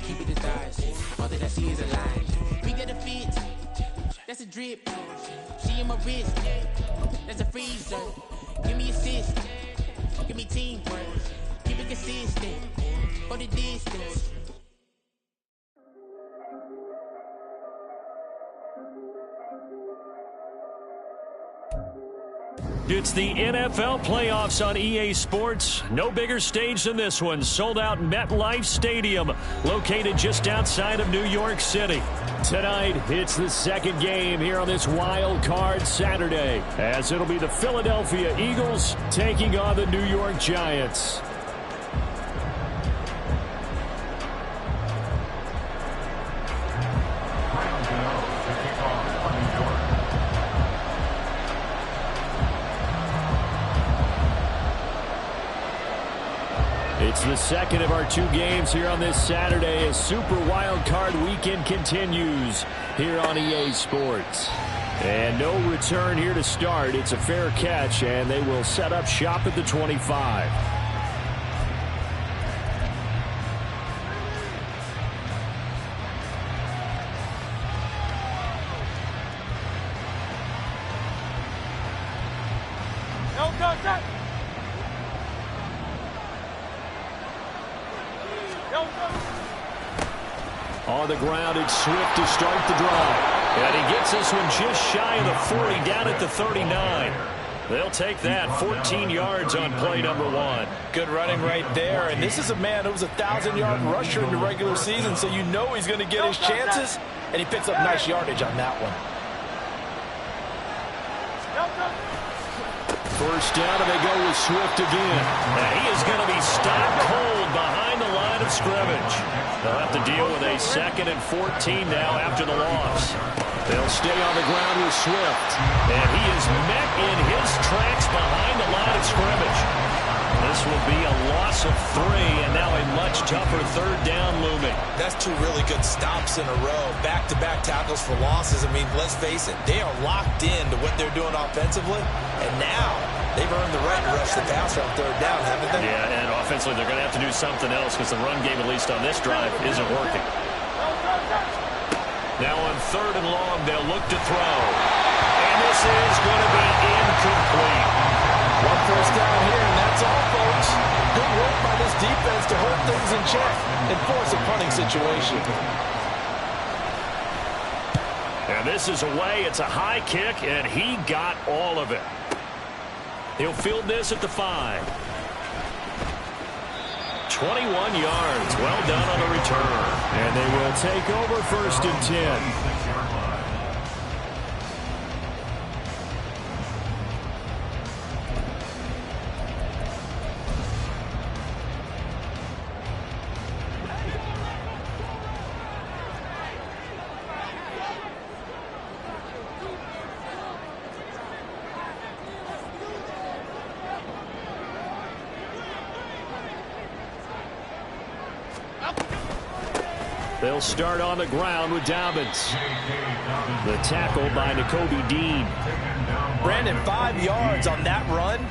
keep it aside. All that I see is a lie. We got a fit, that's a drip. She in my wrist, that's a freezer. Give me assist, give me teamwork. Keep it consistent, for the distance. It's the NFL playoffs on EA Sports. No bigger stage than this one. Sold out MetLife Stadium, located just outside of New York City. Tonight, it's the second game here on this wild card Saturday, as it'll be the Philadelphia Eagles taking on the New York Giants. It's the second of our two games here on this Saturday as Super Wild Card Weekend continues here on EA Sports. And no return here to start. It's a fair catch, and they will set up shop at the 25. On the ground, it's Swift to start the drive. And he gets this one just shy of the 40, down at the 39. They'll take that, 14 yards on play number one. Good running right there. And this is a man who was a 1,000-yard rusher in the regular season, so you know he's going to get his chances. And he picks up nice yardage on that one. First down, and they go with Swift again. Now he is going to be stopped cold behind the line of scrimmage. They'll have to deal with a 2nd and 14 now after the loss. They'll stay on the ground with Swift. And he is met in his tracks behind the line of scrimmage. This will be a loss of 3, and now a much tougher third down looming. That's two really good stops in a row. Back-to-back tackles for losses. I mean, let's face it, they are locked into what they're doing offensively. And now they've earned the right to rush the passer on third down, haven't they? Yeah, and offensively they're going to have to do something else because the run game, at least on this drive, isn't working. Now on 3rd and long, they'll look to throw. And this is going to be incomplete. One first down here, and that's all, folks. Good work by this defense to hold things in check and force a punting situation. And this is away. It's a high kick, and he got all of it. He'll field this at the 5. 21 yards. Well done on the return. And they will take over 1st and 10. They'll start on the ground with Dobbins. The tackle by Nakobe Dean. Brandon, 5 yards on that run.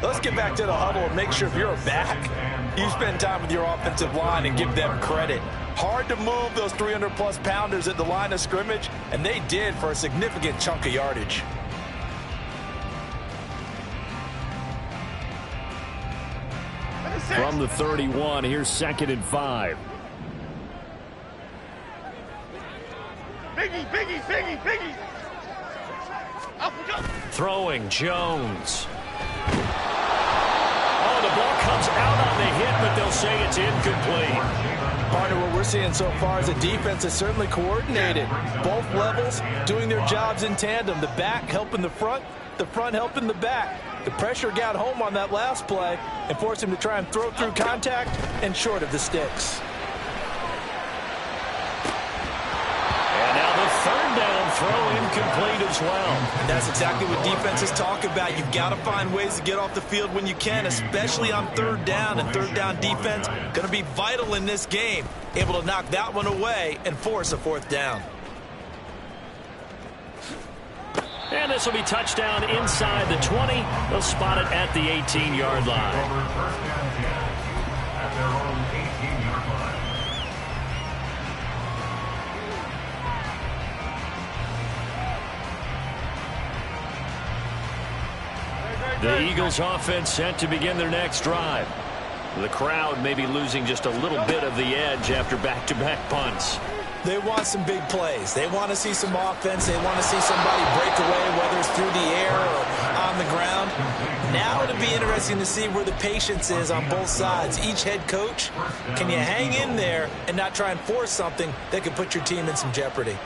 Let's get back to the huddle and make sure if you're a back, you spend time with your offensive line and give them credit. Hard to move those 300-plus pounders at the line of scrimmage, and they did for a significant chunk of yardage. From the 31, here's 2nd and 5. Biggie. Throwing Jones. Oh, the ball comes out on the hit, but they'll say it's incomplete. Partner, what we're seeing so far is a defense that's certainly coordinated. Both levels doing their jobs in tandem. The back helping the front helping the back. The pressure got home on that last play and forced him to try and throw through contact and short of the sticks. Third down throw incomplete as well. And that's exactly what defenses talk about. You've got to find ways to get off the field when you can, especially on 3rd down. And 3rd down defense going to be vital in this game. Able to knock that one away and force a 4th down. And this will be touchdown inside the 20. They'll spot it at the 18-yard line. The Eagles offense set to begin their next drive. The crowd may be losing just a little bit of the edge after back-to-back punts. They want some big plays. They want to see some offense. They want to see somebody break away, whether it's through the air or on the ground. Now it'll be interesting to see where the patience is on both sides. Each head coach, can you hang in there and not try and force something that could put your team in some jeopardy?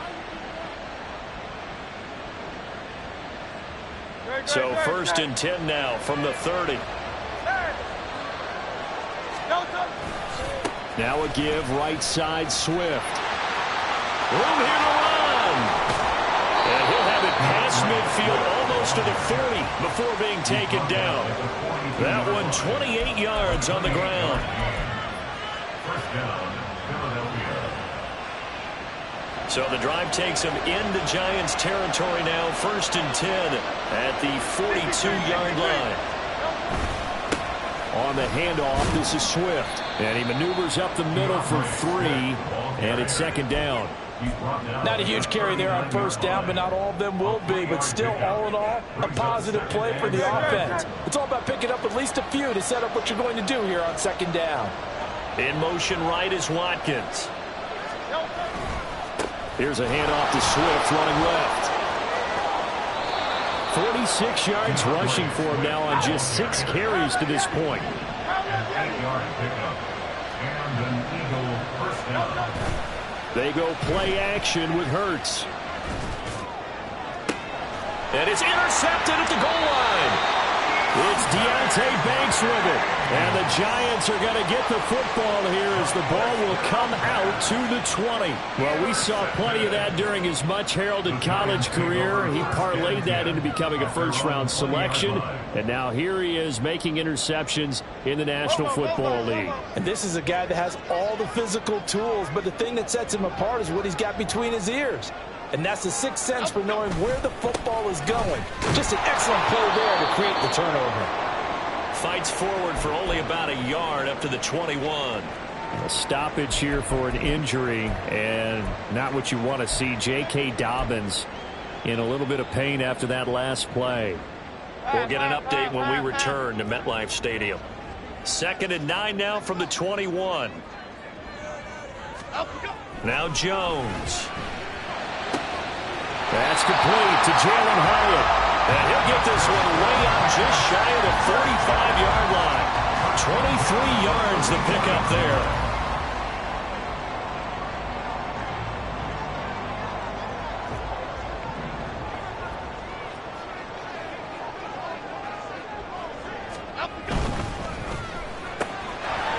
So 1st and 10 now from the 30. Now a give right side Swift. Room here to run. And he'll have it past midfield almost to the 40 before being taken down. That one 28 yards on the ground. So the drive takes him into Giants territory now. 1st and 10 at the 42-yard line. On the handoff, this is Swift. And he maneuvers up the middle for 3. And it's 2nd down. Not a huge carry there on 1st down, but not all of them will be. But still, all in all, a positive play for the offense. It's all about picking up at least a few to set up what you're going to do here on 2nd down. In motion right is Watkins. Here's a handoff to Swift running left. 46 yards rushing for him now on just 6 carries to this point. They go play action with Hurts. And it's intercepted at the goal line. It's Deontay Banks with it. And the Giants are going to get the football here as the ball will come out to the 20. Well, we saw plenty of that during his much-heralded college career. He parlayed that into becoming a first-round selection. And now here he is making interceptions in the National Football League. And this is a guy that has all the physical tools, but the thing that sets him apart is what he's got between his ears. And that's the sixth sense for knowing where the football is going. Just an excellent play there to create the turnover. Fights forward for only about a yard up to the 21. A stoppage here for an injury, and not what you want to see. J.K. Dobbins in a little bit of pain after that last play. We'll get an update when we return to MetLife Stadium. 2nd and 9 now from the 21. Now Jones. That's complete to Jalen Hyatt. And he'll get this one way up just shy of the 45-yard line. 23 yards to pick up there.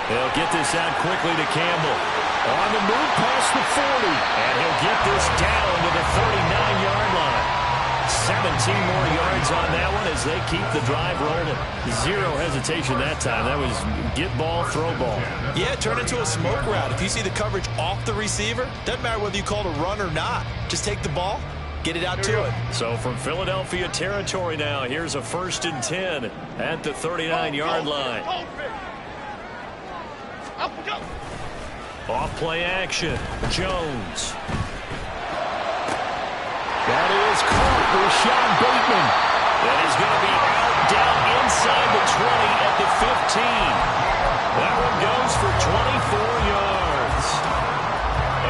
He'll get this out quickly to Campbell. On the move past the 40. And he'll get this down to the 39-yard line. 17 more yards on that one as they keep the drive rolling. Zero hesitation that time. That was get ball, throw ball. Yeah, turn into a smoke route. If you see the coverage off the receiver, doesn't matter whether you call it a run or not. Just take the ball, get it out to it. So from Philadelphia territory now, here's a 1st and 10 at the 39-yard line. Off play action. Jones. That is caught for Sean Bateman. And he's going to be out down inside the 20 at the 15. That one goes for 24 yards.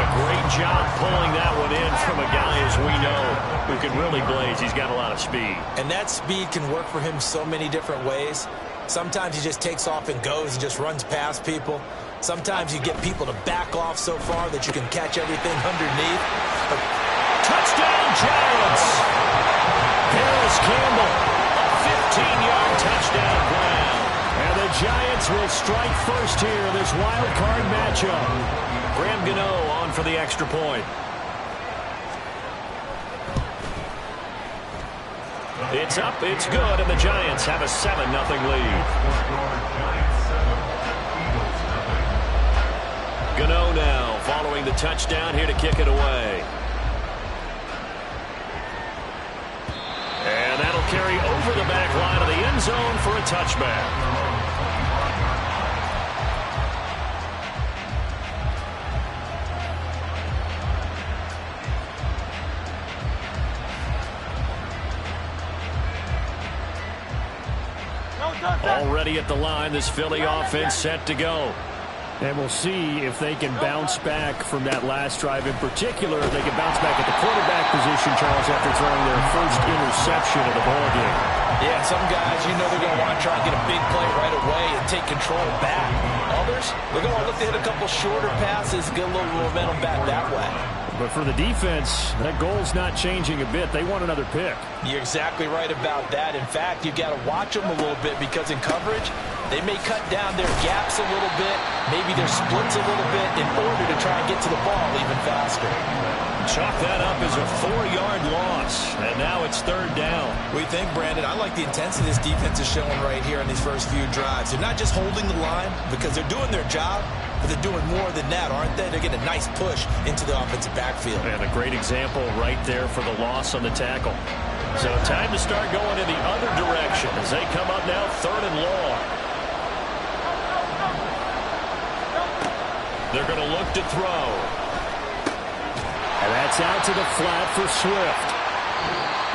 A great job pulling that one in from a guy, as we know, who can really blaze. He's got a lot of speed. And that speed can work for him so many different ways. Sometimes he just takes off and goes and just runs past people. Sometimes you get people to back off so far that you can catch everything underneath. Touchdown, Giants! Harris Campbell, a 15-yard touchdown grab. And the Giants will strike first here in this wild card matchup. Graham Gano on for the extra point. It's up, it's good, and the Giants have a 7-0 lead. Gano now following the touchdown here to kick it away. And that'll carry over the back line of the end zone for a touchback. Already at the line, this Philly offense set to go. And we'll see if they can bounce back from that last drive. In particular, if they can bounce back at the quarterback position, Charles, after throwing their first interception of the ballgame. Yeah, some guys, you know they're going to want to try and get a big play right away and take control back. Others, they're going to look to hit a couple shorter passes, get a little momentum back that way. But for the defense, that goal's not changing a bit. They want another pick. You're exactly right about that. In fact, you've got to watch them a little bit because in coverage, they may cut down their gaps a little bit, maybe their splits a little bit in order to try and get to the ball even faster. Chalk that up as a 4-yard loss, and now it's 3rd down. What do you think, Brandon? I like the intensity this defense is showing right here in these first few drives. They're not just holding the line because they're doing their job, but they're doing more than that, aren't they? They're getting a nice push into the offensive backfield. And a great example right there for the loss on the tackle. So time to start going in the other direction as they come up now 3rd and long. They're going to look to throw. And that's out to the flat for Swift.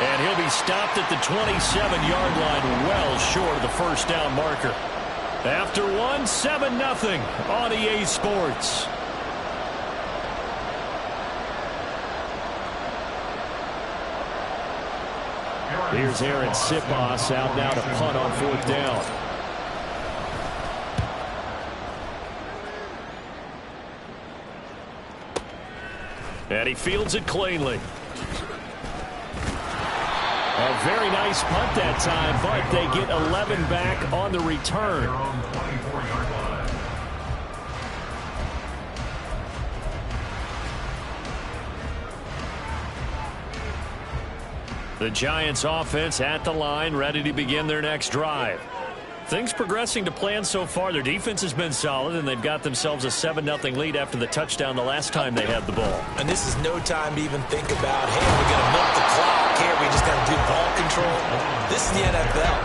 And he'll be stopped at the 27-yard line, well short of the first down marker. After one, 7-0 on EA Sports. Here's Aaron Siposs out now to punt on 4th down. And he fields it cleanly. A very nice punt that time, but they get 11 back on the return. The Giants offense at the line, ready to begin their next drive. Things progressing to plan so far. Their defense has been solid, and they've got themselves a 7-0 lead after the touchdown the last time they had the ball. And this is no time to even think about, hey, we're going to milk the clock here. We just got to do ball control. This is the NFL.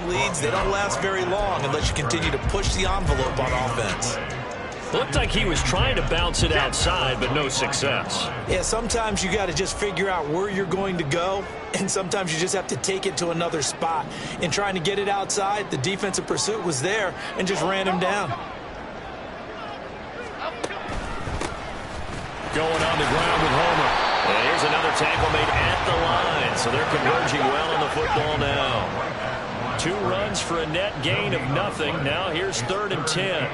Leads, they don't last very long unless you continue to push the envelope on offense. Looked like he was trying to bounce it outside, but no success. Yeah, sometimes you got to just figure out where you're going to go, and sometimes you just have to take it to another spot. In trying to get it outside, the defensive pursuit was there and just ran him down. Going on the ground with Homer. And here's another tackle made at the line, so they're converging well on the football now. 2 runs for a net gain of nothing. Now here's 3rd and 10.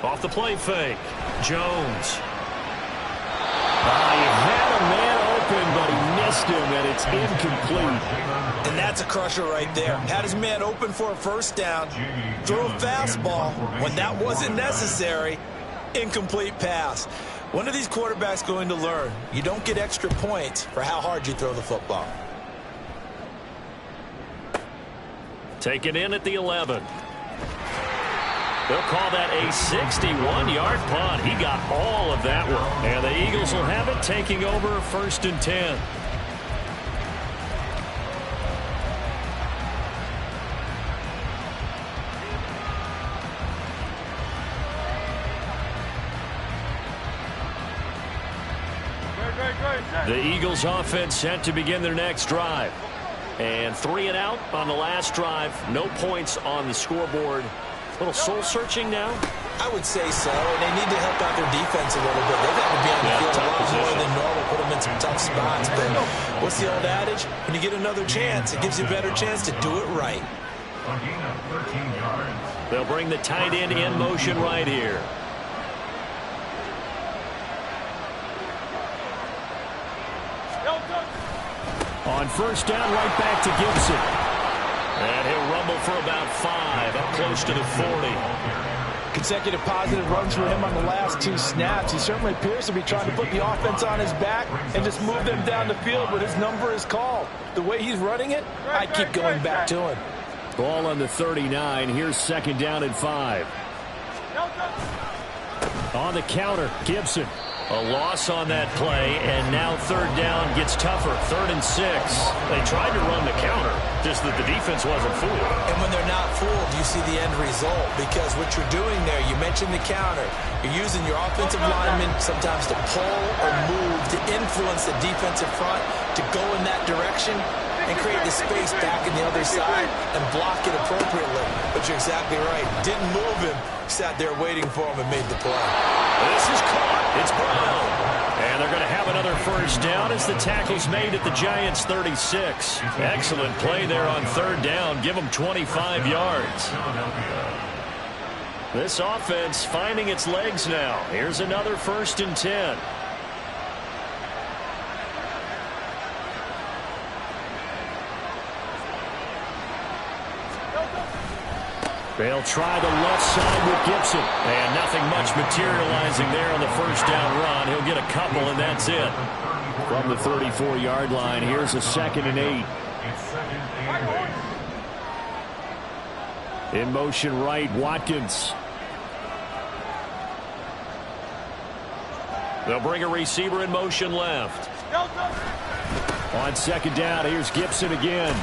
Off the play fake. Jones. He had a man open, but he missed him, and it's incomplete. And that's a crusher right there. Had his man open for a first down. Throw a fastball when that wasn't necessary. Incomplete pass. One of these quarterbacks going to learn, you don't get extra points for how hard you throw the football. Taken in at the 11. They'll call that a 61-yard punt. He got all of that one. And the Eagles will have it, taking over 1st and 10. The Eagles offense set to begin their next drive. And 3 and out on the last drive. No points on the scoreboard. A little soul-searching now? I would say so, and they need to help out their defense a little bit. They've had to be on the field a lot more than normal, put them in some tough spots. But what's the old adage? When you get another chance, it gives you a better chance to do it right. They'll bring the tight end in motion right here. On 1st down, right back to Gibson. And he'll rumble for about 5, up close to the 40. Consecutive positive runs for him on the last 2 snaps. He certainly appears to be trying to put the offense on his back and just move them down the field, but his number is called. The way he's running it, I keep going back to him. Ball on the 39. Here's 2nd down and 5. On the counter, Gibson. A loss on that play, and now 3rd down gets tougher. 3rd and 6. They tried to run the counter, just that the defense wasn't fooled. And when they're not fooled, you see the end result, because what you're doing there, you mentioned the counter. You're using your offensive linemen sometimes to pull or move to influence the defensive front to go in that direction and create the space back in the other side and block it appropriately. But you're exactly right. Didn't move him. Sat there waiting for him and made the play. This is caught. It's Brown. And they're going to have another 1st down as the tackle's made at the Giants' 36. Excellent play there on 3rd down. Give them 25 yards. This offense finding its legs now. Here's another 1st and 10. They'll try the left side with Gibson. And nothing much materializing there on the 1st down run. He'll get a couple, and that's it. From the 34-yard line, here's a 2nd and 8. In motion right, Watkins. They'll bring a receiver in motion left. On 2nd down, here's Gibson again.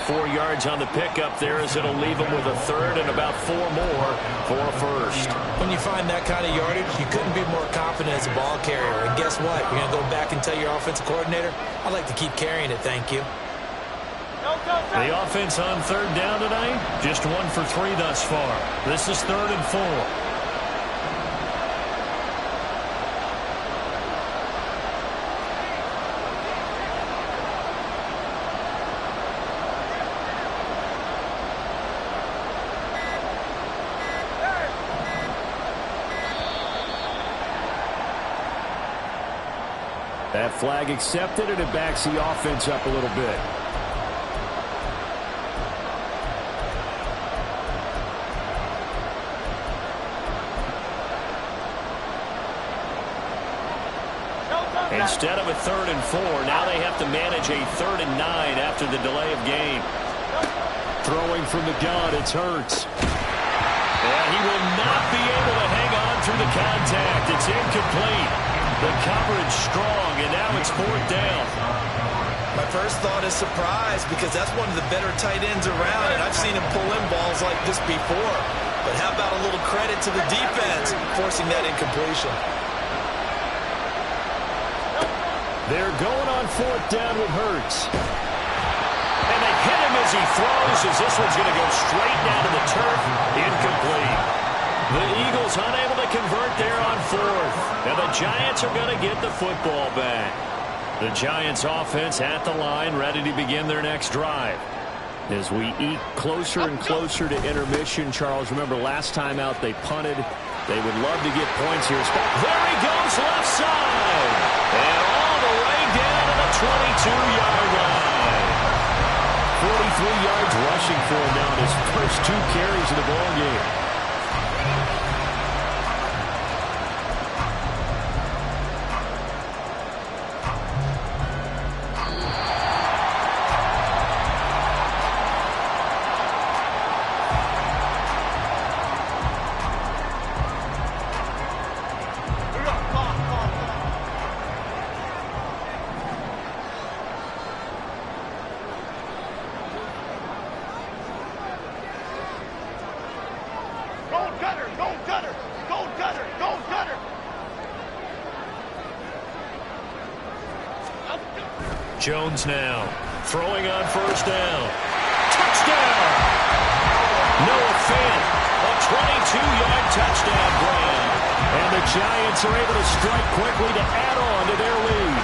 4 yards on the pickup there, as it'll leave him with a 3rd and about 4 more for a 1st. When you find that kind of yardage, you couldn't be more confident as a ball carrier. And guess what? You're going to go back and tell your offensive coordinator, I'd like to keep carrying it, thank you. The offense on 3rd down tonight, just 1 for 3 thus far. This is 3rd and 4. That flag accepted, and it backs the offense up a little bit. Instead of a 3rd and 4, now they have to manage a 3rd and 9 after the delay of game. Throwing from the gun, it's Hurts. And he will not be able to hang on through the contact. It's incomplete. The coverage strong, and now it's 4th down. My first thought is surprise, because that's one of the better tight ends around, and I've seen him pull in balls like this before. But how about a little credit to the defense forcing that incompletion? They're going on 4th down with Hurts. And they hit him as he throws, as this one's going to go straight down to the turf. Incomplete. The Eagles unable to convert there on 4th. And the Giants are going to get the football back. The Giants offense at the line, ready to begin their next drive. As we eke closer and closer to intermission, Charles, remember last time out they punted. They would love to get points here. There he goes, left side. And all the way down to the 22-yard line. 43 yards rushing for him now in his first 2 carries of the ball game. Jones now throwing on 1st down. Touchdown! Noah Fant, a 22-yard touchdown grab. And the Giants are able to strike quickly to add on to their lead.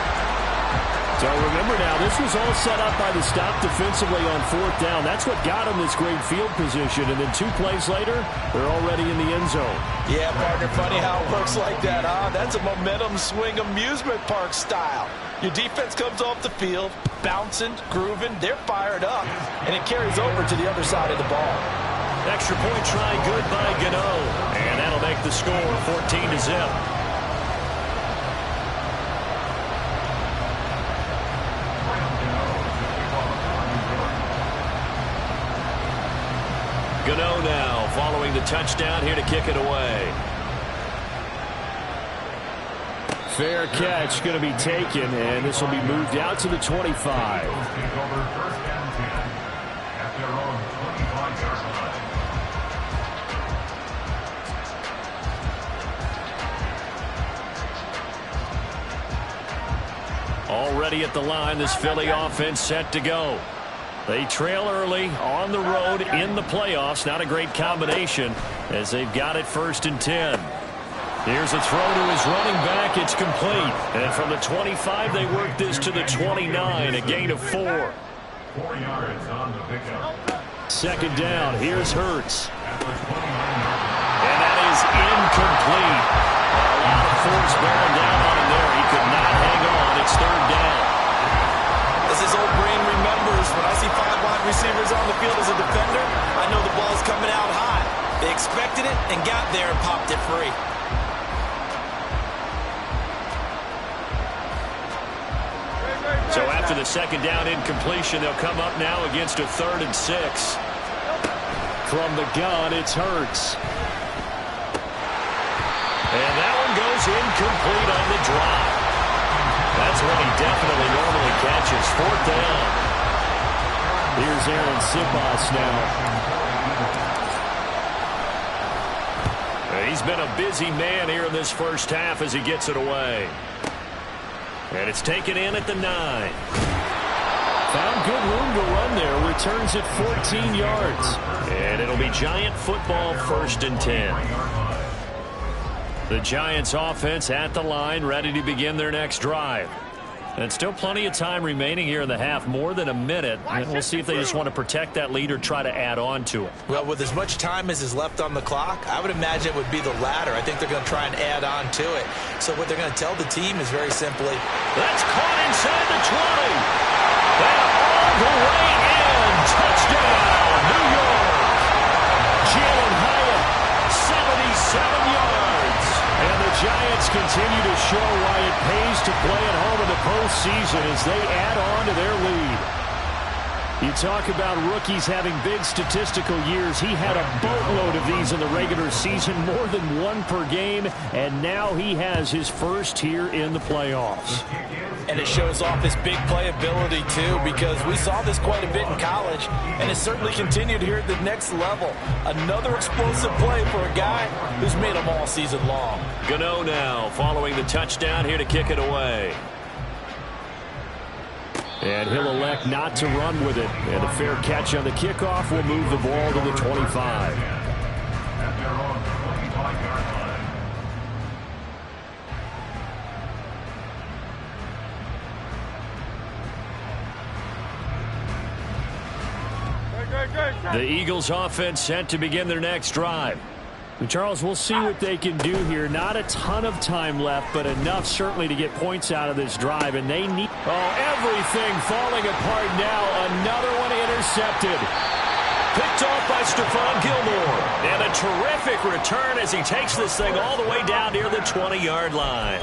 So remember now, this was all set up by the stop defensively on 4th down. That's what got them this great field position. And then 2 plays later, they're already in the end zone. Yeah, partner, funny how it works like that, huh? That's a momentum swing amusement park style. Your defense comes off the field, bouncing, grooving, they're fired up, and it carries over to the other side of the ball. Extra point try good by Gano. And that'll make the score 14-0. Gano now following the touchdown here to kick it away. Fair catch going to be taken, and this will be moved out to the 25. Already at the line, this Philly offense set to go. They trail early on the road in the playoffs. Not a great combination as they've got it 1st and 10. Here's a throw to his running back. It's complete. And from the 25, they work this to the 29, a gain of 4. 4 yards on the pickup. 2nd down. Here's Hurts. And that is incomplete. A lot of force bearing down on him there. He could not hang on. It's 3rd down. As his old brain remembers, when I see 5 wide receivers on the field as a defender, I know the ball's coming out high. They expected it and got there and popped it free. So after the 2nd down incompletion, they'll come up now against a 3rd and 6. From the gun, it's Hurts. And that one goes incomplete on the drop. That's what he definitely normally catches. 4th down. Here's Aaron Sipos now. He's been a busy man here in this first half as he gets it away. And it's taken in at the 9. Found good room to run there. Returns it 14 yards. And it'll be Giant football 1st and 10. The Giants offense at the line, ready to begin their next drive. And still plenty of time remaining here in the half, more than a minute. And we'll see if they just want to protect that lead or try to add on to it. Well, with as much time as is left on the clock, I would imagine it would be the latter. I think they're going to try and add on to it. So what they're going to tell the team is very simply, that's caught inside the 20. And all the way in. Touchdown, New York. Jalen Hyatt, 77 yards. And the Giants continue to show why it pays to play at home in the postseason as they add on to their lead. You talk about rookies having big statistical years. He had a boatload of these in the regular season, more than 1 per game, and now he has his first here in the playoffs. and it shows off his big playability too, because we saw this quite a bit in college, and it certainly continued here at the next level. Another explosive play for a guy who's made them all season long. Gano now following the touchdown here to kick it away. And he'll elect not to run with it. And a fair catch on the kickoff will move the ball to the 25. The Eagles offense set to begin their next drive. And Charles, we'll see what they can do here. Not a ton of time left, but enough certainly to get points out of this drive. And they need... Oh, everything falling apart now. Another one intercepted. Picked off by Stephon Gilmore. And a terrific return as he takes this thing all the way down near the 20-yard line.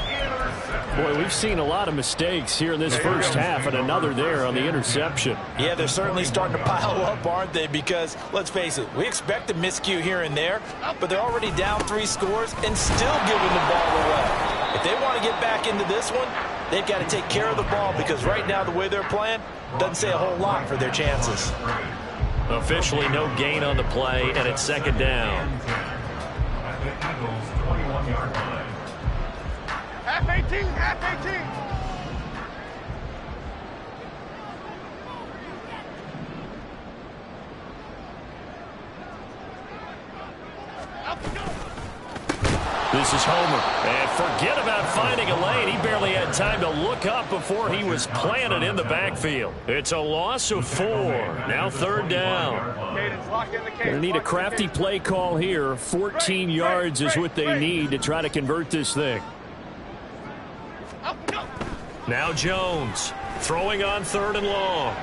Boy, we've seen a lot of mistakes here in this first half, and another there on the interception. Yeah, they're certainly starting to pile up, aren't they? Because, let's face it, we expect a miscue here and there, but they're already down 3 scores and still giving the ball away. If they want to get back into this one, they've got to take care of the ball, because right now the way they're playing doesn't say a whole lot for their chances. Officially no gain on the play, and it's second down. At the Eagles' 21-yard line. Half 18, half 18. This is Homer. And forget about finding a lane. He barely had time to look up before he was planted in the backfield. It's a loss of 4. Now third down. Going to need a crafty play call here. 14 yards is what they need to try to convert this thing. Now Jones throwing on 3rd and long.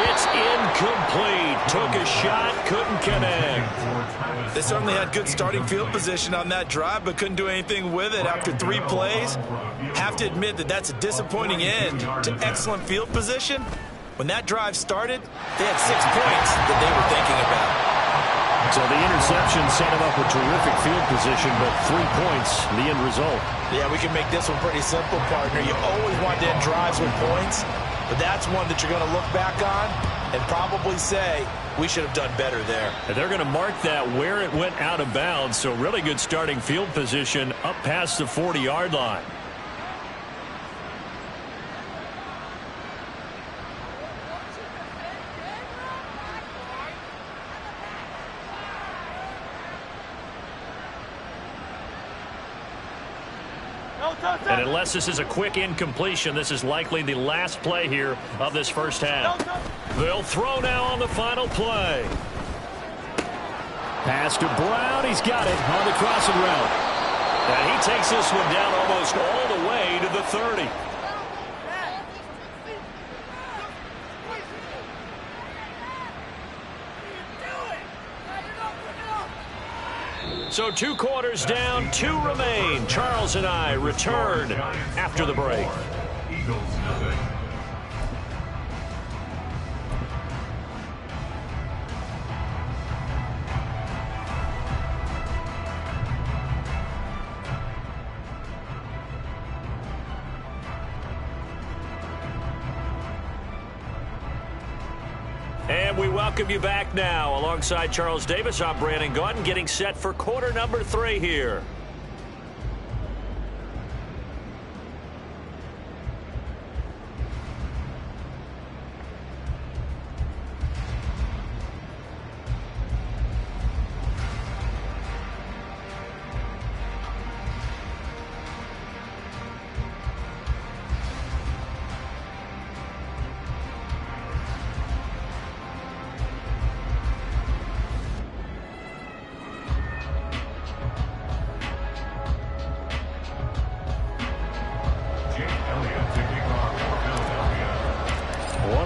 It's incomplete. Took a shot, couldn't connect. They certainly had good starting field position on that drive, but couldn't do anything with it after 3 plays. Have to admit that that's a disappointing end to excellent field position. When that drive started, they had 6 points that they were thinking about. So the interception set him up with terrific field position, but 3 points, the end result. Yeah, we can make this one pretty simple, partner. You always want to end drives with points, but that's one that you're going to look back on and probably say, we should have done better there. And they're going to mark that where it went out of bounds, so really good starting field position up past the 40-yard line. And unless this is a quick incompletion, this is likely the last play here of this first half. They'll throw now on the final play. Pass to Brown. He's got it on the crossing route. And he takes this one down almost all the way to the 30. So 2 quarters down, 2 remain. Charles and I return after the break. Eagles nothing. And we welcome you back now. Alongside Charles Davis, I'm Brandon Gaudin, getting set for quarter number 3 here.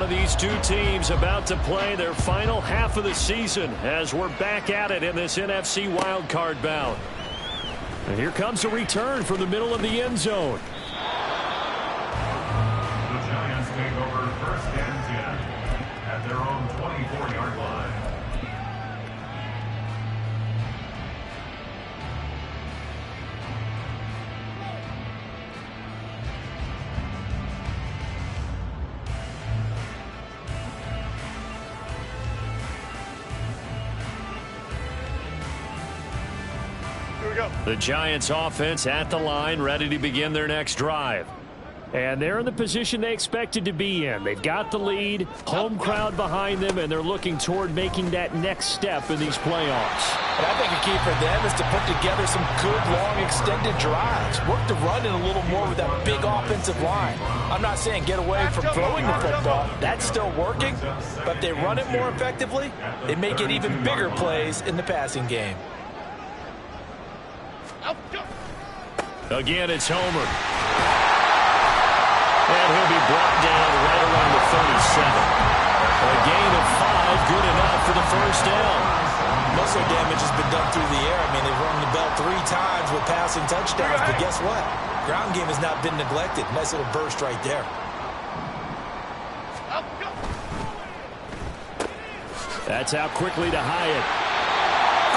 These 2 teams about to play their final half of the season as we're back at it in this NFC wildcard bout. And here comes a return from the middle of the end zone. The Giants take over 1st and 10 at their own 24-yard line. The Giants offense at the line, ready to begin their next drive. And they're in the position they expected to be in. They've got the lead, home crowd behind them, and they're looking toward making that next step in these playoffs. But I think a key for them is to put together some good, long, extended drives. Work the run in a little more with that big offensive line. I'm not saying get away from throwing the football. That's still working. But if they run it more effectively, they may get even bigger plays in the passing game. Again, it's Homer. And he'll be brought down right around the 37. A gain of 5, good enough for the first down. Muscle damage has been done through the air. I mean, they've rung the bell 3 times with passing touchdowns, but guess what? Ground game has not been neglected. Nice little burst right there. That's out quickly to Hyatt.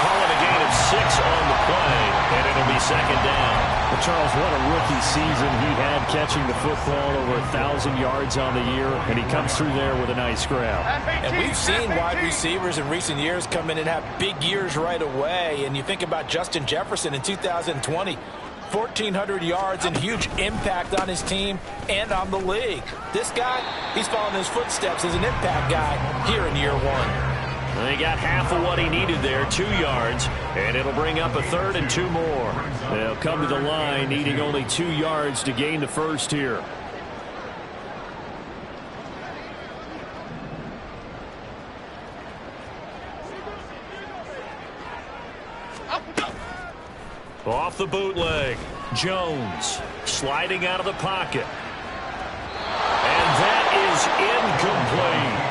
Call it a gain of 6 on the play, and it'll be 2nd down. Well, Charles, what a rookie season he had, catching the football over 1,000 yards on the year, and he comes through there with a nice grab. And we've seen wide receivers in recent years come in and have big years right away. And you think about Justin Jefferson in 2020, 1,400 yards and huge impact on his team and on the league. This guy, he's following his footsteps as an impact guy here in year 1. He got half of what he needed there, 2 yards, and it'll bring up a 3rd and 2 more. They'll come to the line needing only 2 yards to gain the first here. Off the bootleg, Jones sliding out of the pocket. And that is incomplete.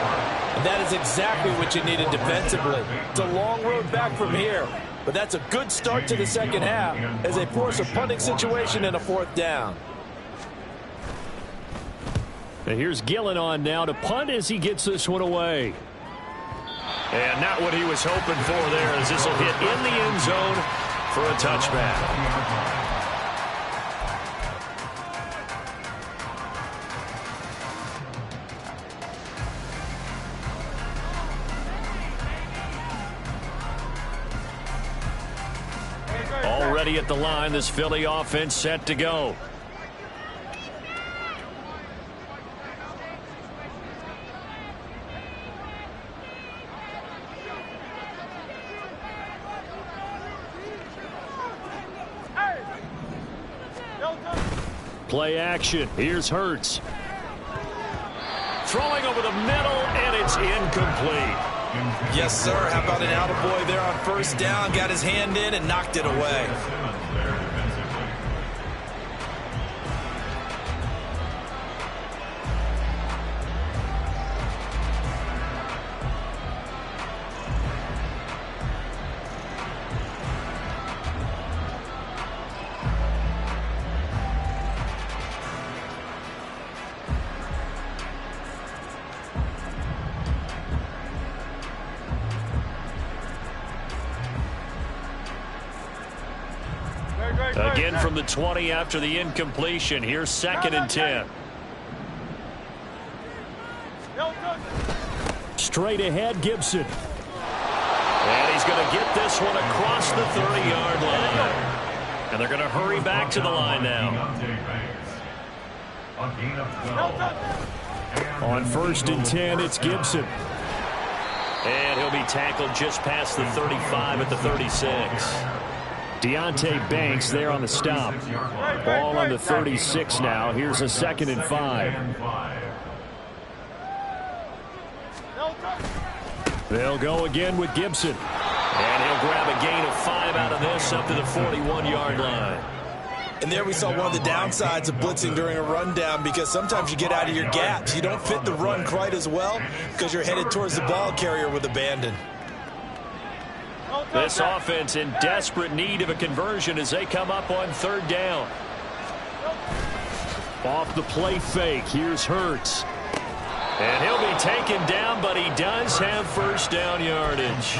And that is exactly what you needed defensively. It's a long road back from here, but that's a good start to the second half as they force a punting situation and a 4th down. And here's Gillen on now to punt as he gets this one away. And not what he was hoping for there, as this will hit in the end zone for a touchback. Already at the line, this Philly offense set to go. Play action. Here's Hurts. Throwing over the middle, and it's incomplete. Yes, sir. How about an attaboy there on 1st down? Got his hand in and knocked it away. Again from the 20 after the incompletion. Here's 2nd and 10. Straight ahead, Gibson. And he's going to get this one across the 30-yard line. And they're going to hurry back to the line now. On 1st and 10, it's Gibson. And he'll be tackled just past the 35 at the 36. Deontay Banks there on the stop. Ball on the 36 now. Here's a 2nd and 5. They'll go again with Gibson. And he'll grab a gain of 5 out of this up to the 41-yard line. And there we saw one of the downsides of blitzing during a rundown, because sometimes you get out of your gaps. You don't fit the run quite as well because you're headed towards the ball carrier with abandon. This offense in desperate need of a conversion as they come up on 3rd down. Off the play fake, here's Hurts. And he'll be taken down, but he does have 1st down yardage.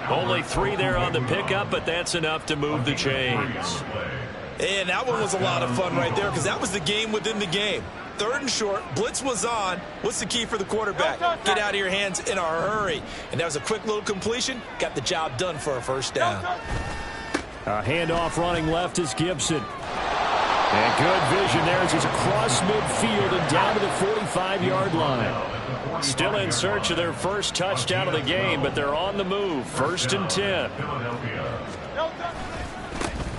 Only 3 there on the pickup, but that's enough to move the chains. And that one was a lot of fun right there, because that was the game within the game. 3rd and short, blitz was on. What's the key for the quarterback? Get out of your hands in a hurry. And that was a quick little completion. Got the job done for a 1st down. A handoff running left is Gibson. And good vision there as he's across midfield and down to the 45-yard line. Still in search of their first touchdown of the game, but they're on the move. 1st and 10.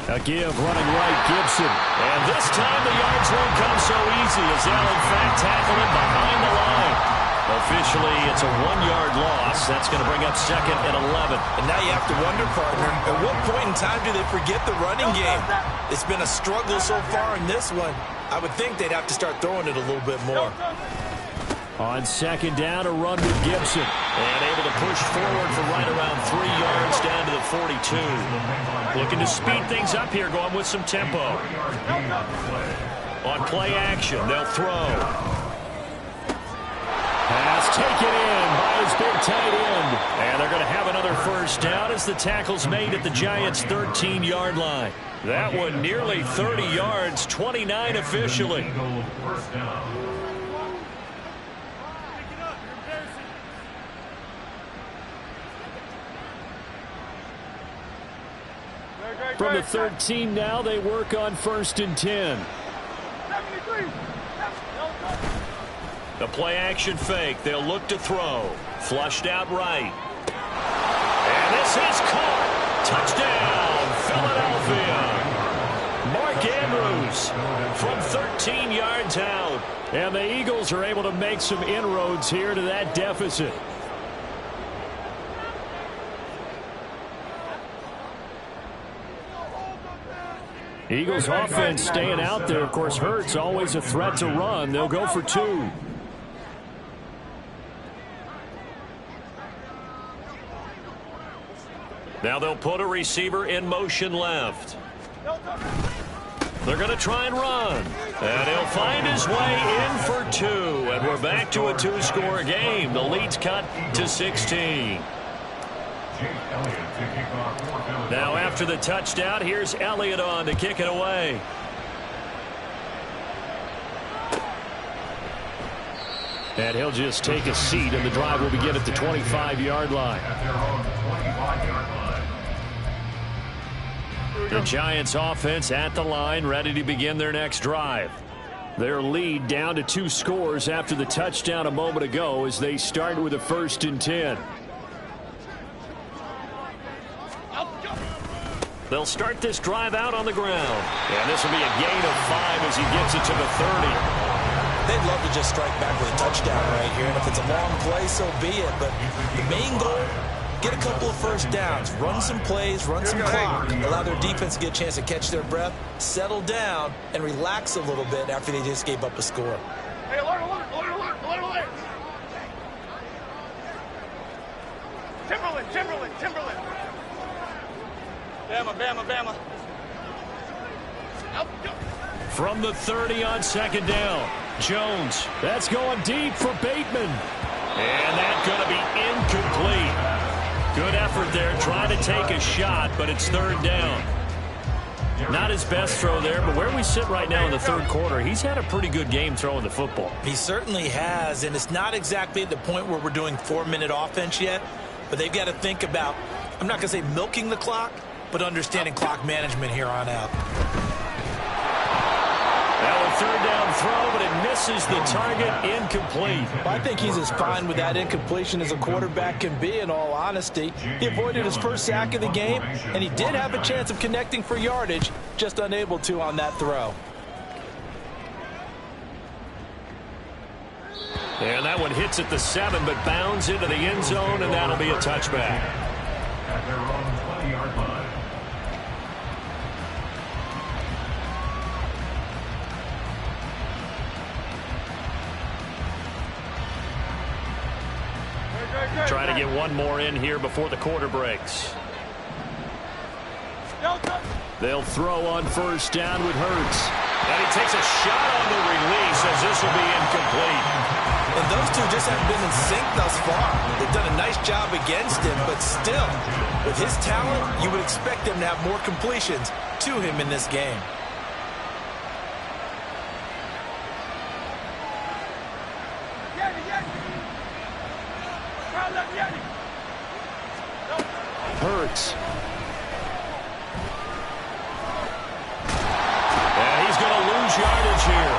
A give running right, Gibson. And this time the yards won't come so easy as they'll in fact tackle him behind the line. Officially, it's a 1-yard loss. That's going to bring up 2nd and 11. And now you have to wonder, partner, at what point in time do they forget the running game? It's been a struggle so far in this one. I would think they'd have to start throwing it a little bit more. On 2nd down, a run with Gibson. And able to push forward for right around 3 yards down to the 42. Looking to speed things up here, going with some tempo. On play action, they'll throw. Pass taken in by his big tight end. And they're going to have another 1st down as the tackle's made at the Giants' 13-yard line. That one nearly 30 yards, 29 officially. From the 13 now, they work on 1st and 10. The play action fake. They'll look to throw. Flushed out right. And this is caught. Touchdown, Philadelphia. Mark Andrews from 13 yards out. And the Eagles are able to make some inroads here to that deficit. Eagles offense staying out there. Of course, Hurts always a threat to run. They'll go for 2. Now they'll put a receiver in motion left. They're going to try and run. And he'll find his way in for 2. And we're back to a 2-score game. The lead's cut to 16. Now after the touchdown, here's Elliott on to kick it away. And he'll just take a seat, and the drive will begin at the 25-yard line. The Giants offense at the line, ready to begin their next drive. Their lead down to 2 scores after the touchdown a moment ago as they start with a 1st and 10. They'll start this drive out on the ground. And this will be a gain of 5 as he gets it to the 30. They'd love to just strike back with a touchdown right here. And if it's a long play, so be it. But the main goal, get a couple of first downs, run some plays, run some clock, allow their defense to get a chance to catch their breath, settle down, and relax a little bit after they just gave up a score. Hey, alert, alert, alert, alert, alert, alert. Timberland, Timberland, Timberland. Bama, Bama, Bama. Up, up. From the 30 on 2nd down, Jones. That's going deep for Bateman. And that's going to be incomplete. Good effort there trying to take a shot, but it's 3rd down. Not his best throw there, but where we sit right now in the 3rd quarter, he's had a pretty good game throwing the football. He certainly has, and it's not exactly at the point where we're doing 4-minute offense yet, but they've got to think about, I'm not going to say milking the clock, but understanding clock management here on out. Now a 3rd down throw, but it misses the target, incomplete. I think he's as fine with that incompletion as a quarterback can be, in all honesty. He avoided his first sack of the game, and he did have a chance of connecting for yardage, just unable to on that throw. And that one hits at the 7, but bounds into the end zone, and that'll be a touchback. At their own 20-yard line. Trying to get one more in here before the quarter breaks. They'll throw on 1st down with Hurts. And he takes a shot on the release as this will be incomplete. And those two just haven't been in sync thus far. They've done a nice job against him, but still, with his talent, you would expect them to have more completions to him in this game. Hurts. And he's going to lose yardage here.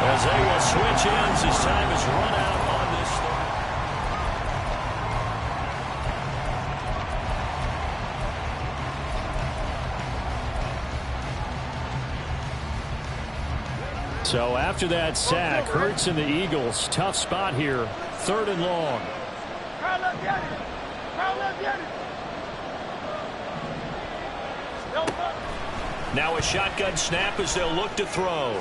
As they will switch ends as time is run out on this third. So after that sack, Hurts and the Eagles, tough spot here, 3rd and long. Now a shotgun snap as they'll look to throw.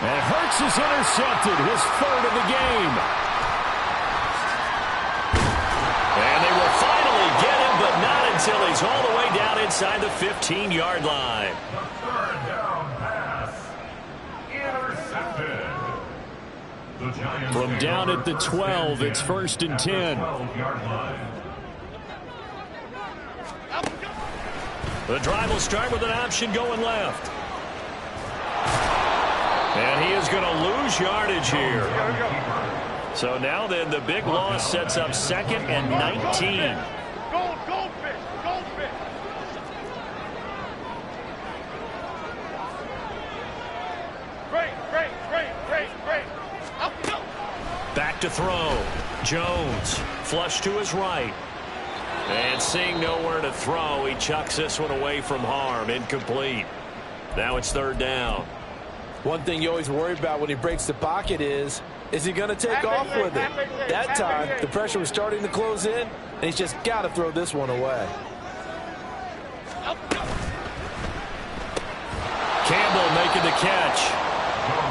And Hurts is intercepted, his 3rd of the game. And they will finally get him, but not until he's all the way down inside the 15-yard line. The 3rd down pass. Intercepted. The Giants From down at the 12, it's 1st and 10. 12-yard line. The drive will start with an option going left. And he is going to lose yardage here. So now then the big loss sets up 2nd and 19. Goldfish, goldfish. Great. Up we go. Back to throw. Jones flush to his right. And seeing nowhere to throw, he chucks this one away from harm. Incomplete. Now it's 3rd down. One thing you always worry about when he breaks the pocket is he going to take off with it? That time, the pressure was starting to close in, and he's just got to throw this one away. Campbell making the catch.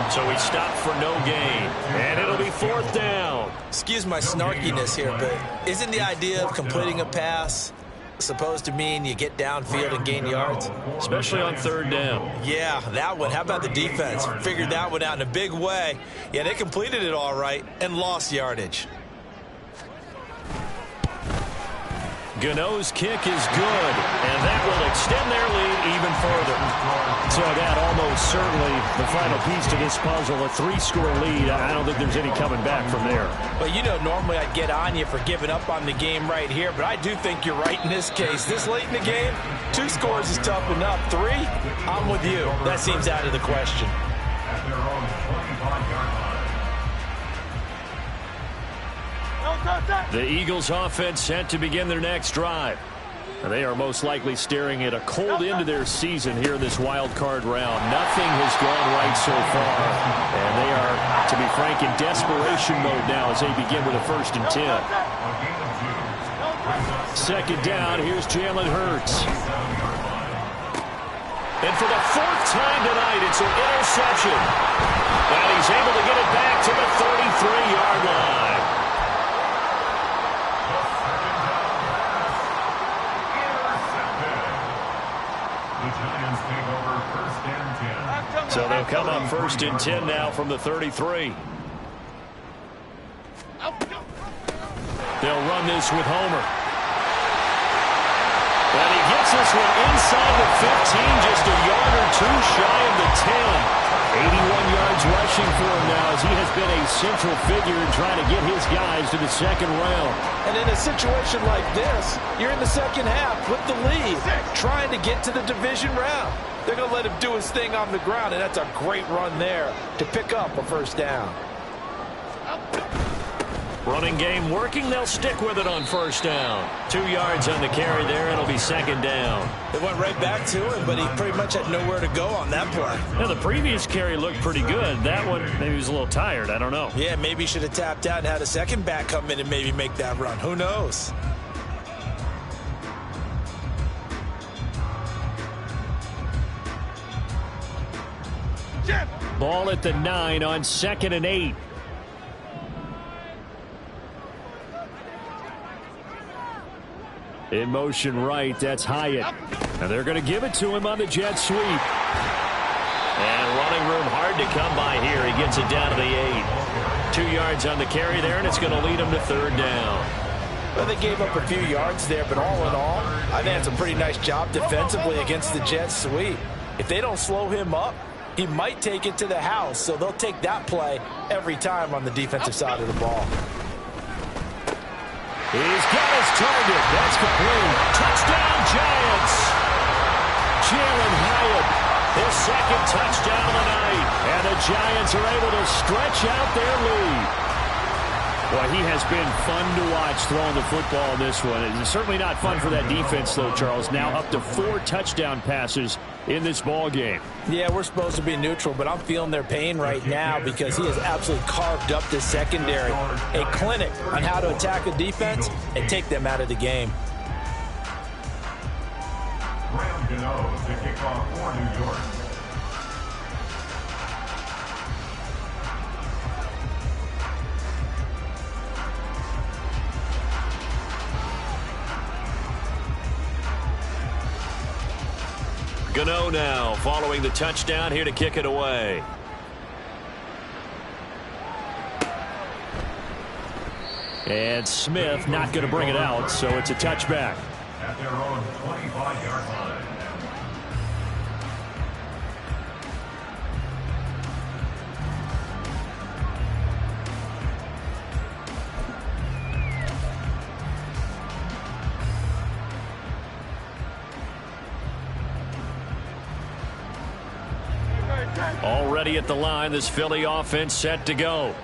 So he stopped for no gain. And it'll be 4th down. Excuse my snarkiness here, but isn't the idea of completing a pass supposed to mean you get downfield and gain yards? Especially on 3rd down. Yeah, that one. How about the defense? Figured that one out in a big way. Yeah, they completed it all right and lost yardage. Gano's kick is good, and that will extend their lead even further. So that almost certainly the final piece to this puzzle, a 3-score lead. I don't think there's any coming back from there. Well, you know, normally I'd get on you for giving up on the game right here, but I do think you're right in this case. This late in the game, 2 scores is tough enough. 3, I'm with you. That seems out of the question. At their own 25-yard line. The Eagles offense set to begin their next drive. They are most likely staring at a cold end to their season here in this wild card round. Nothing has gone right so far, and they are, to be frank, in desperation mode now as they begin with a 1st and 10. 2nd down, here's Jalen Hurts. And for the 4th time tonight, it's an interception. And he's able to get it back to the 33-yard line. So they'll come up 1st and 10 now from the 33. They'll run this with Homer. And he gets this one inside the 15, just a yard or 2 shy of the 10. 81 yards rushing for him now as he has been a central figure in trying to get his guys to the 2nd round. And in a situation like this, you're in the 2nd half with the lead, trying to get to the division round. They're going to let him do his thing on the ground, and that's a great run there to pick up a 1st down. Running game working. They'll stick with it on 1st down. 2 yards on the carry there. It'll be 2nd down. They went right back to him, but he pretty much had nowhere to go on that play. Now, the previous carry looked pretty good. That one, maybe he was a little tired. I don't know. Yeah, maybe he should have tapped out and had a 2nd back come in and maybe make that run. Who knows? Ball at the 9 on 2nd and 8. In motion right, that's Hyatt. And they're going to give it to him on the jet sweep. And running room hard to come by here. He gets it down to the 8. 2 yards on the carry there, and it's going to lead him to 3rd down. Well, they gave up a few yards there, but all in all, I think that's a pretty nice job defensively against the jet sweep. If they don't slow him up, he might take it to the house, so they'll take that play every time on the defensive side of the ball. He's got his target. That's complete. Touchdown, Giants! Jalen Hyatt, His 2nd touchdown of the night. and the Giants are able to stretch out their lead. Well, he has been fun to watch throwing the football in this one. It's certainly not fun for that defense, though, Charles. Now up to 4 touchdown passes in this ball game. Yeah, we're supposed to be neutral, but I'm feeling their pain right now because he has absolutely carved up this secondary. A clinic on how to attack a defense and take them out of the game. Graham Gano to kick off for New York. Gano now following the touchdown here to kick it away. And Smith not going to bring it out, so it's a touchback. At their own 25-yard line. Already at the line, this Philly offense set to go.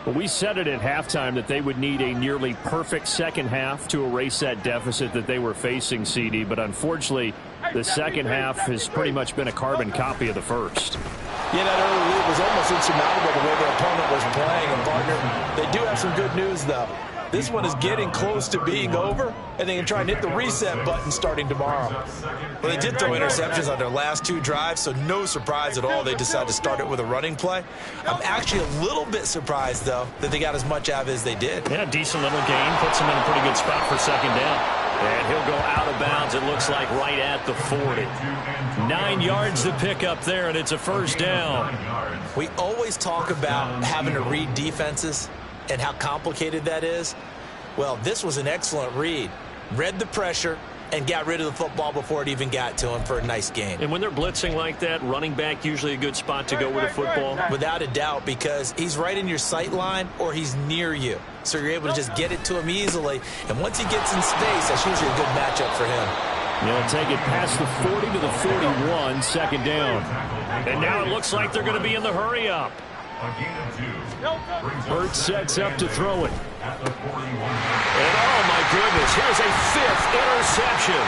Well, we said it at halftime that they would need a nearly perfect 2nd half to erase that deficit that they were facing, CD. But unfortunately, the 2nd half has pretty much been a carbon copy of the 1st. Yeah, that early lead was almost insurmountable the way their opponent was playing. And, partner, they do have some good news, though. This one is getting close to being over, and they can try and hit the reset button starting tomorrow. Well, they did throw interceptions on their last 2 drives, so no surprise at all they decided to start it with a running play. I'm actually a little bit surprised, though, that they got as much out of it as they did. Yeah, decent little gain. Puts him in a pretty good spot for second down. And he'll go out of bounds, it looks like, right at the 40. 9 yards to pick up there, and it's a first down. We always talk about having to read defenses and how complicated that is. Well, this was an excellent read. Read the pressure and got rid of the football before it even got to him for a nice gain. And when they're blitzing like that, running back usually a good spot to go with a football? Without a doubt, because he's right in your sight line or he's near you. So you're able to just get it to him easily. And once he gets in space, that's usually a good matchup for him. They'll take it past the 40 to the 41, second down. And now it looks like they're going to be in the hurry-up. Hurts sets up to throw it. And oh my goodness, here's a 5th interception.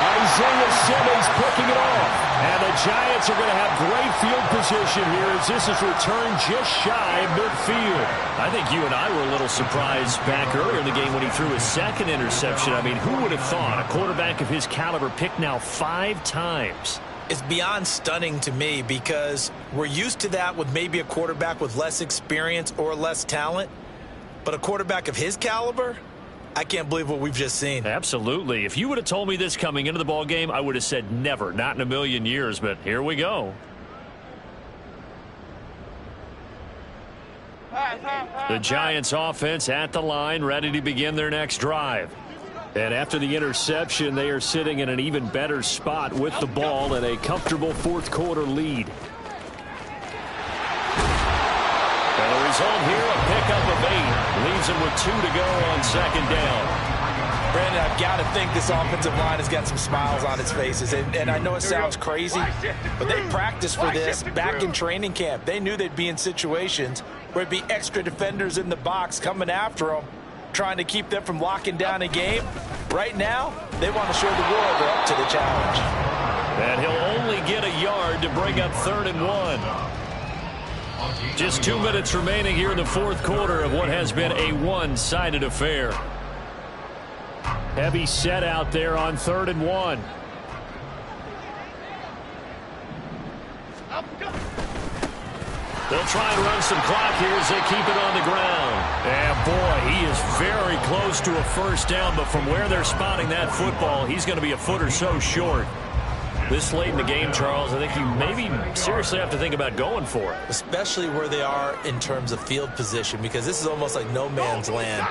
Isaiah Simmons picking it off. And the Giants are going to have great field position here as this is returned just shy of midfield. I think you and I were a little surprised back earlier in the game when he threw his 2nd interception. I mean, who would have thought a quarterback of his caliber picked now 5 times? It's beyond stunning to me because we're used to that with maybe a quarterback with less experience or less talent. But a quarterback of his caliber, I can't believe what we've just seen. Absolutely. If you would have told me this coming into the ball game, I would have said never, not in a million years. But here we go. The Giants offense at the line, ready to begin their next drive. And after the interception, they are sitting in an even better spot with the ball and a comfortable 4th quarter lead. And the result here, a pickup of 8. Leaves them with 2 to go on second down. Brandon, I've got to think this offensive line has got some smiles on its faces. And I know it sounds crazy, but they practiced for this back in training camp. They knew they'd be in situations where it'd be extra defenders in the box coming after them, trying to keep them from locking down a game. Right now, they want to show the world they're up to the challenge. And he'll only get a yard to bring up 3rd and 1. Just 2 minutes remaining here in the 4th quarter of what has been a one-sided affair. Heavy set out there on 3rd and 1. They'll try and run some clock here as they keep it on the ground. And boy, he is very close to a first down, but from where they're spotting that football, he's going to be a foot or so short. This late in the game, Charles, I think you maybe seriously have to think about going for it. Especially where they are in terms of field position, because this is almost like no man's land.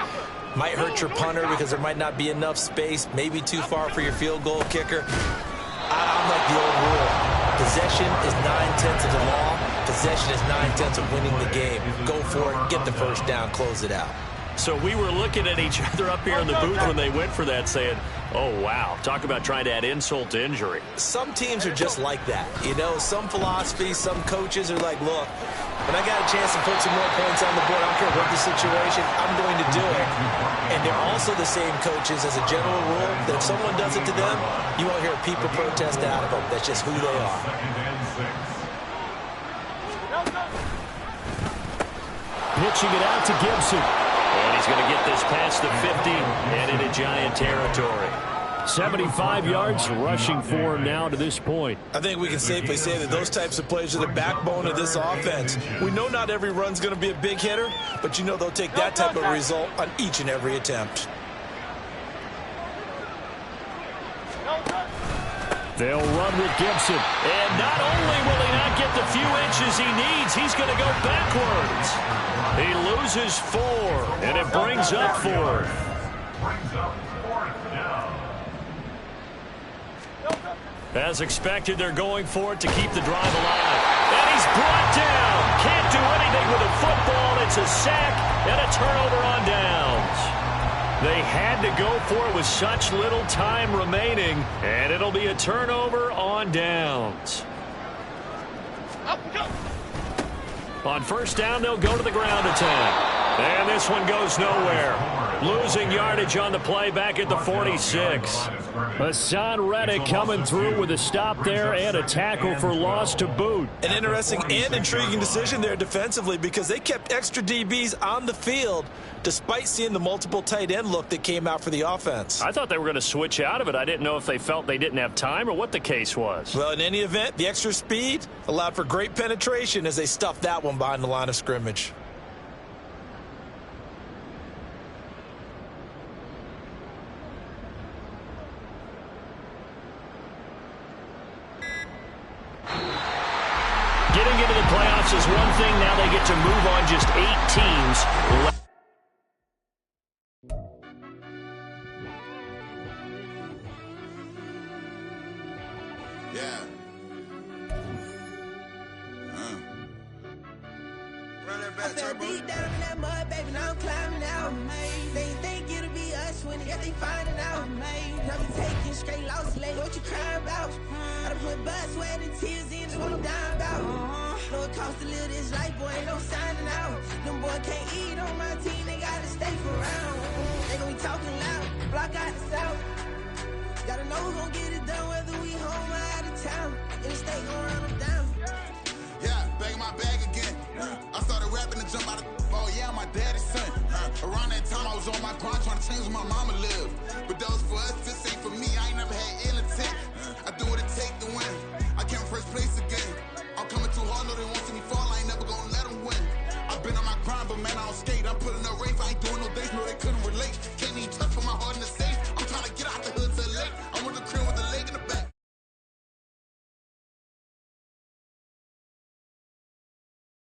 Might hurt your punter because there might not be enough space, maybe too far for your field goal kicker. I'm like the old rule. Possession is 9/10 of the law. Possession is 9/10 of winning the game. Go for it, get the first down, close it out. So we were looking at each other up here in the booth when they went for that saying, oh, wow, talk about trying to add insult to injury. Some teams are just like that. You know, some philosophies, some coaches are like, look, when I got a chance to put some more points on the board, I don't care what the situation, I'm going to do it. And they're also the same coaches as a general rule that if someone does it to them, you won't hear people protest out of them. That's just who they are. Pitching it out to Gibson. And he's going to get this past the 50 and into Giant territory. 75 yards rushing for him now to this point. I think we can safely say that those types of plays are the backbone of this offense. We know not every run's going to be a big hitter, but you know they'll take that type of result on each and every attempt. They'll run with Gibson. And not only will he not get the few inches he needs, he's going to go backwards. He loses 4, and it brings up 4. As expected, they're going for it to keep the drive alive. And he's brought down. Can't do anything with a football. It's a sack and a turnover on downs. They had to go for it with such little time remaining, and it'll be a turnover on downs. On first down, they'll go to the ground attack. And this one goes nowhere. Losing yardage on the play back at the 46. Hassan Reddick coming through with a stop there and a tackle for loss to boot. An interesting and intriguing decision there defensively because they kept extra DBs on the field despite seeing the multiple tight end look that came out for the offense. I thought they were going to switch out of it. I didn't know if they felt they didn't have time or what the case was. Well, in any event, the extra speed allowed for great penetration as they stuffed that one behind the line of scrimmage. Getting into the playoffs is one thing. Now they get to move on just 8 teams. Yeah. Run that back, Turbo. Deep down in that mud, baby, now I'm climbing out. They think it'll be us when they finding out. Now we taking straight loss, late. What you crying about? I done put blood, sweat, and tears in, just what I'm dying about. Know it costs to live this life, boy, ain't no signing out. Them boy can't eat on my team, they gotta stay for round. They gon' be talking loud, block out the south. Gotta know who gon' get it done, whether we home or out of town. In the state gon' run them down. Yeah, back in my bag again. I started rapping and jump out of oh yeah, I'm my daddy's son. Around that time I was on my grind trying to change where my mama lived. But those for us, this ain't for me. I ain't never